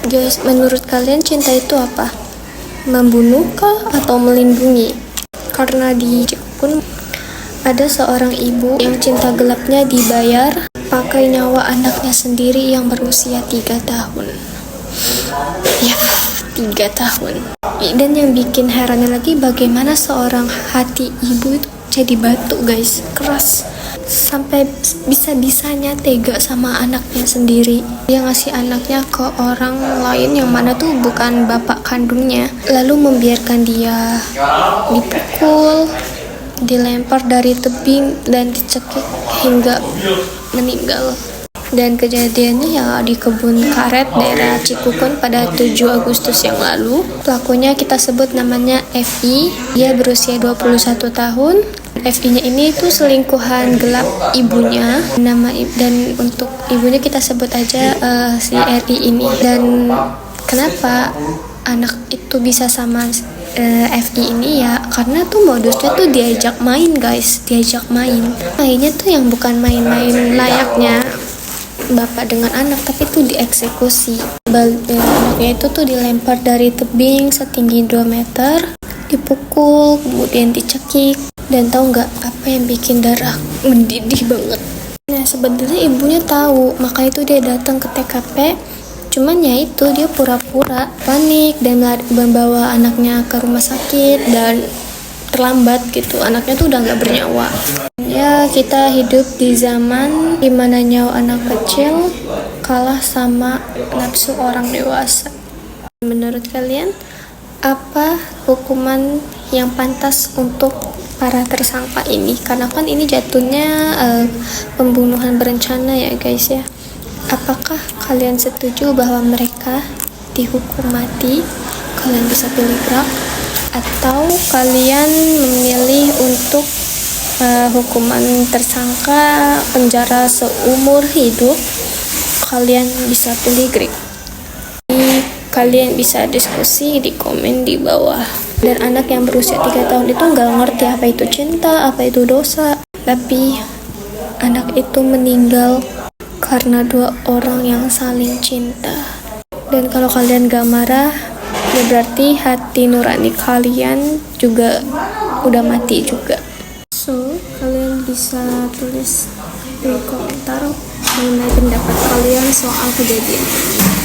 Guys, menurut kalian cinta itu apa? Membunuh kah atau melindungi? Karena di Jepun ada seorang ibu yang cinta gelapnya dibayar pakai nyawa anaknya sendiri yang berusia 3 tahun. Ya, 3 tahun. Dan yang bikin herannya lagi, bagaimana seorang hati ibu itu jadi batu guys, keras. Sampai bisa-bisanya tega sama anaknya sendiri. Dia ngasih anaknya ke orang lain yang mana tuh bukan bapak kandungnya. Lalu membiarkan dia dipukul, dilempar dari tebing, dan dicekik hingga meninggal. Dan kejadiannya ya di kebun karet daerah Cikukun pada 7 Agustus yang lalu. Pelakunya kita sebut namanya FI. Dia berusia 21 tahun. FI-nya ini tuh selingkuhan gelap ibunya. Dan untuk ibunya kita sebut aja si RI ini. Dan kenapa anak itu bisa sama FI ini ya, karena tuh modusnya tuh diajak main guys, mainnya tuh yang bukan main-main layaknya bapak dengan anak, tapi tuh dieksekusi. Anaknya itu tuh dilempar dari tebing setinggi 2 meter, dipukul, kemudian dicekik, dan tahu nggak apa yang bikin darah mendidih banget? Nah, sebenarnya ibunya tahu, maka itu dia datang ke TKP. Cuman ya itu, dia pura-pura panik dan membawa anaknya ke rumah sakit, dan terlambat gitu, anaknya tuh udah nggak bernyawa. Ya, kita hidup di zaman dimana nyawa anak kecil kalah sama nafsu orang dewasa. Menurut kalian, apa hukuman yang pantas untuk para tersangka ini? Karena kan ini jatuhnya pembunuhan berencana ya guys ya. Apakah kalian setuju bahwa mereka dihukum mati? Kalian bisa pilih gerak, atau kalian memilih untuk hukuman tersangka penjara seumur hidup? Kalian bisa pilih grade. Kalian bisa diskusi di komen di bawah. Dan anak yang berusia 3 tahun itu nggak ngerti apa itu cinta, apa itu dosa, tapi anak itu meninggal karena 2 orang yang saling cinta. Dan kalau kalian gak marah, ya berarti hati nurani kalian juga udah mati juga. So, kalian bisa tulis di komentar mengenai pendapat kalian soal kejadian ini.